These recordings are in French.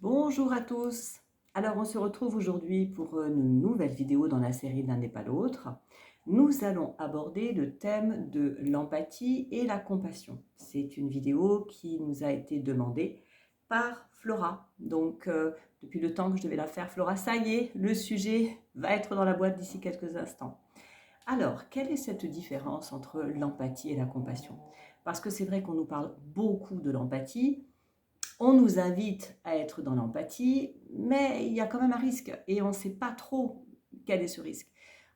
Bonjour à tous. Alors on se retrouve aujourd'hui pour une nouvelle vidéo dans la série L'un n'est pas l'autre. Nous allons aborder le thème de l'empathie et la compassion. C'est une vidéo qui nous a été demandée par Flora. Donc depuis le temps que je devais la faire, Flora, ça y est, le sujet va être dans la boîte d'ici quelques instants. Alors, quelle est cette différence entre l'empathie et la compassion? Parce que c'est vrai qu'on nous parle beaucoup de l'empathie, on nous invite à être dans l'empathie, mais il y a quand même un risque et on ne sait pas trop quel est ce risque.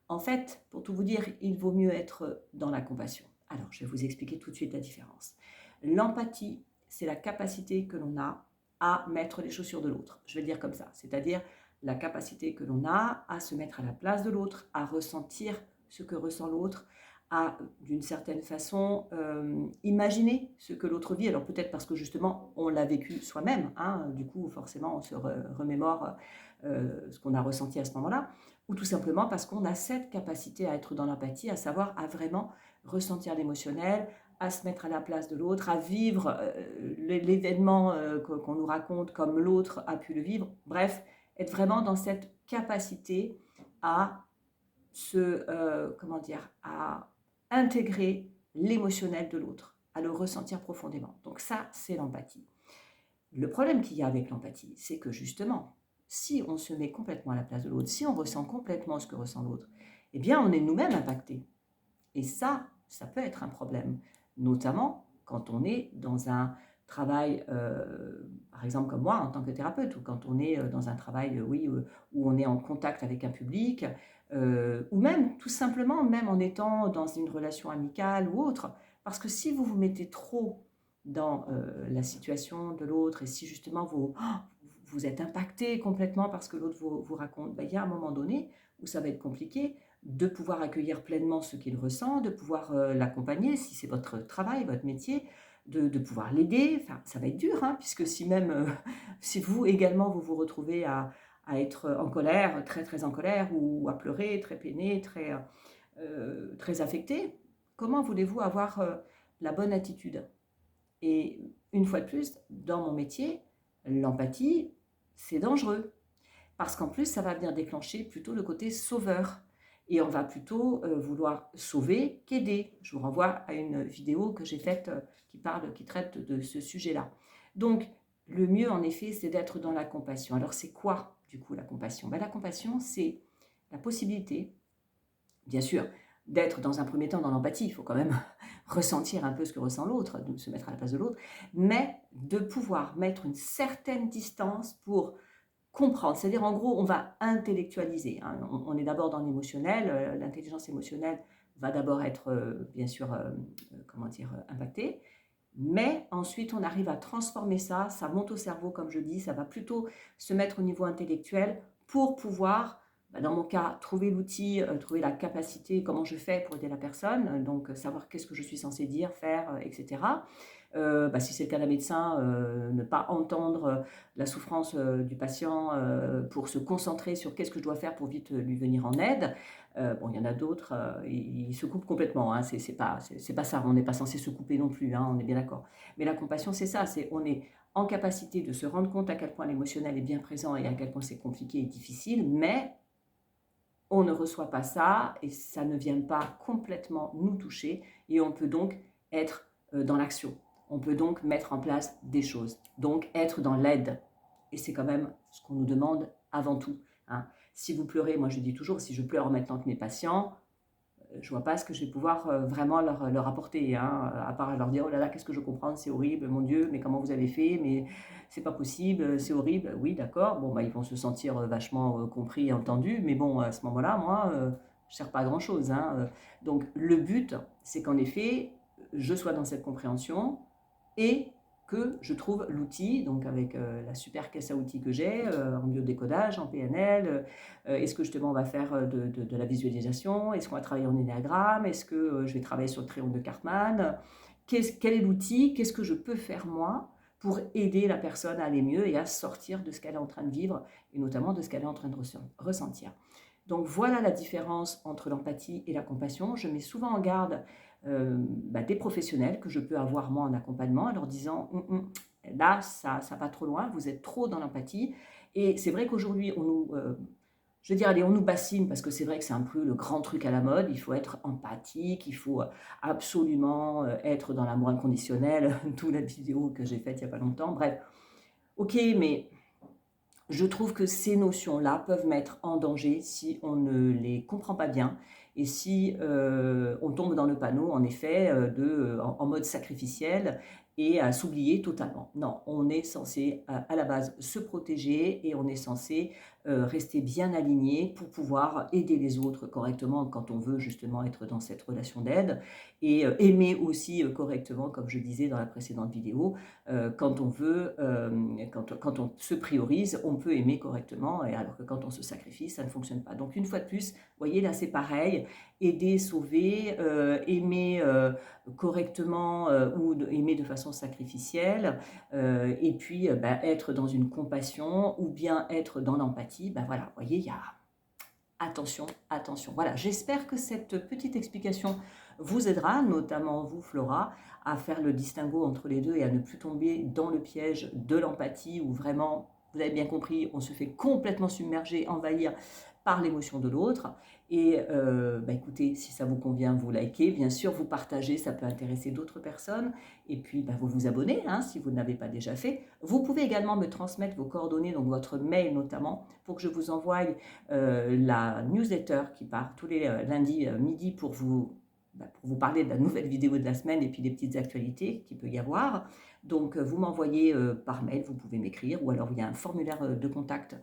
En fait, pour tout vous dire, il vaut mieux être dans la compassion. Alors, je vais vous expliquer tout de suite la différence. L'empathie, c'est la capacité que l'on a à mettre les chaussures de l'autre. Je vais le dire comme ça, c'est-à-dire la capacité que l'on a à se mettre à la place de l'autre, à ressentir ce que ressent l'autre, à, d'une certaine façon, imaginer ce que l'autre vit. Alors peut-être parce que justement, on l'a vécu soi-même, hein, du coup, forcément, on se remémore ce qu'on a ressenti à ce moment-là, ou tout simplement parce qu'on a cette capacité à être dans l'empathie, à savoir, à vraiment ressentir l'émotionnel, à se mettre à la place de l'autre, à vivre l'événement qu'on nous raconte comme l'autre a pu le vivre. Bref, être vraiment dans cette capacité à comment dire, à intégrer l'émotionnel de l'autre, à le ressentir profondément. Donc ça, c'est l'empathie. Le problème qu'il y a avec l'empathie, c'est que justement, si on se met complètement à la place de l'autre, si on ressent complètement ce que ressent l'autre, eh bien, on est nous-mêmes impactés. Et ça peut être un problème, notamment quand on est dans un travail, par exemple comme moi en tant que thérapeute, ou quand on est dans un travail, oui, où on est en contact avec un public, ou même tout simplement, même en étant dans une relation amicale ou autre. Parce que si vous vous mettez trop dans la situation de l'autre, et si justement vous êtes impacté complètement parce que l'autre vous raconte, ben, il y a un moment donné où ça va être compliqué de pouvoir accueillir pleinement ce qu'il ressent, de pouvoir l'accompagner, si c'est votre travail, votre métier, de pouvoir l'aider. Enfin, ça va être dur, hein, puisque si même, si vous également, vous vous retrouvez à être en colère, très très en colère, ou à pleurer, très peiné, très affecté, comment voulez-vous avoir la bonne attitude? Et une fois de plus, dans mon métier, l'empathie, c'est dangereux. Parce qu'en plus, ça va venir déclencher plutôt le côté sauveur. Et on va plutôt vouloir sauver qu'aider. Je vous renvoie à une vidéo que j'ai faite qui traite de ce sujet-là. Donc, le mieux, en effet, c'est d'être dans la compassion. Alors, c'est quoi, du coup, la compassion? Ben, la compassion, c'est la possibilité, bien sûr, d'être dans un premier temps dans l'empathie. Il faut quand même ressentir un peu ce que ressent l'autre, de se mettre à la place de l'autre, mais de pouvoir mettre une certaine distance pour comprendre, c'est-à-dire en gros, on va intellectualiser, hein. On est d'abord dans l'émotionnel, l'intelligence émotionnelle va d'abord être, bien sûr, comment dire, impactée, mais ensuite on arrive à transformer ça, ça monte au cerveau comme je dis, ça va plutôt se mettre au niveau intellectuel pour pouvoir, bah, dans mon cas, trouver l'outil, trouver la capacité, comment je fais pour aider la personne, donc savoir qu'est-ce que je suis censée dire, faire, etc. Bah, si c'est le cas d'un médecin, ne pas entendre la souffrance du patient pour se concentrer sur qu'est-ce que je dois faire pour vite lui venir en aide. Bon, il y en a d'autres, ils se coupent complètement, hein, c'est pas ça, on n'est pas censé se couper non plus, hein, on est bien d'accord. Mais la compassion, c'est ça, c'est on est en capacité de se rendre compte à quel point l'émotionnel est bien présent et à quel point c'est compliqué et difficile, mais on ne reçoit pas ça et ça ne vient pas complètement nous toucher et on peut donc être dans l'action. On peut donc mettre en place des choses, donc être dans l'aide. Et c'est quand même ce qu'on nous demande avant tout, hein. Si vous pleurez, moi je dis toujours, si je pleure en même temps que mes patients, je vois pas ce que je vais pouvoir vraiment leur apporter, hein, à part leur dire oh là là, qu'est-ce que je comprends, c'est horrible, mon Dieu, mais comment vous avez fait, mais c'est pas possible, c'est horrible. Oui, d'accord, bon, bah, ils vont se sentir vachement compris et entendus, mais bon, à ce moment-là, moi, je sers pas à grand-chose, hein. Donc, le but, c'est qu'en effet, je sois dans cette compréhension et que je trouve l'outil, donc avec la super caisse à outils que j'ai, en biodécodage, en PNL, est-ce que justement on va faire de la visualisation? Est-ce qu'on va travailler en énéagramme? Est-ce que je vais travailler sur le triangle de Cartman? Quel est l'outil? Qu'est-ce que je peux faire moi pour aider la personne à aller mieux et à sortir de ce qu'elle est en train de vivre et notamment de ce qu'elle est en train de ressentir? Donc voilà la différence entre l'empathie et la compassion. Je mets souvent en garde bah, des professionnels que je peux avoir moi en accompagnement en leur disant Là, ça va trop loin, vous êtes trop dans l'empathie. Et c'est vrai qu'aujourd'hui, je veux dire, allez, on nous bassine parce que c'est vrai que c'est un peu le grand truc à la mode. Il faut être empathique, il faut absolument être dans l'amour inconditionnel, d'où la vidéo que j'ai faite il n'y a pas longtemps. Bref, ok, mais je trouve que ces notions-là peuvent mettre en danger si on ne les comprend pas bien et si on tombe dans le panneau, en effet, en mode sacrificiel et à s'oublier totalement. Non, on est censé à la base se protéger et on est censé rester bien aligné pour pouvoir aider les autres correctement quand on veut justement être dans cette relation d'aide et aimer aussi correctement, comme je disais dans la précédente vidéo, quand on veut, quand on se priorise, on peut aimer correctement, et alors que quand on se sacrifie, ça ne fonctionne pas. Donc une fois de plus, vous voyez, là c'est pareil, aider, sauver, aimer correctement ou aimer de façon sacrificielle, et puis être dans une compassion ou bien être dans l'empathie, voilà, vous voyez, il y a attention, attention. Voilà, j'espère que cette petite explication vous aidera, notamment vous, Flora, à faire le distinguo entre les deux et à ne plus tomber dans le piège de l'empathie où vraiment, vous avez bien compris, on se fait complètement submerger, envahir par l'émotion de l'autre. Et écoutez, si ça vous convient, vous likez, bien sûr, vous partagez, ça peut intéresser d'autres personnes. Et puis, vous vous abonnez, hein, si vous ne l'avez pas déjà fait. Vous pouvez également me transmettre vos coordonnées, donc votre mail notamment, pour que je vous envoie la newsletter qui part tous les lundis midi pour vous parler de la nouvelle vidéo de la semaine et puis des petites actualités qu'il peut y avoir. Donc, vous m'envoyez par mail, vous pouvez m'écrire, ou alors il y a un formulaire de contact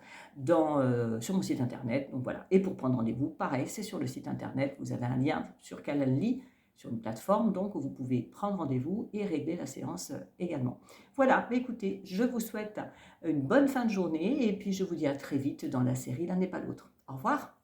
sur mon site internet. Donc voilà. Et pour prendre rendez-vous, pareil, c'est sur le site internet. Vous avez un lien sur Calendly, sur une plateforme, donc où vous pouvez prendre rendez-vous et régler la séance également. Voilà, écoutez, je vous souhaite une bonne fin de journée et puis je vous dis à très vite dans la série L'un n'est pas l'autre. Au revoir.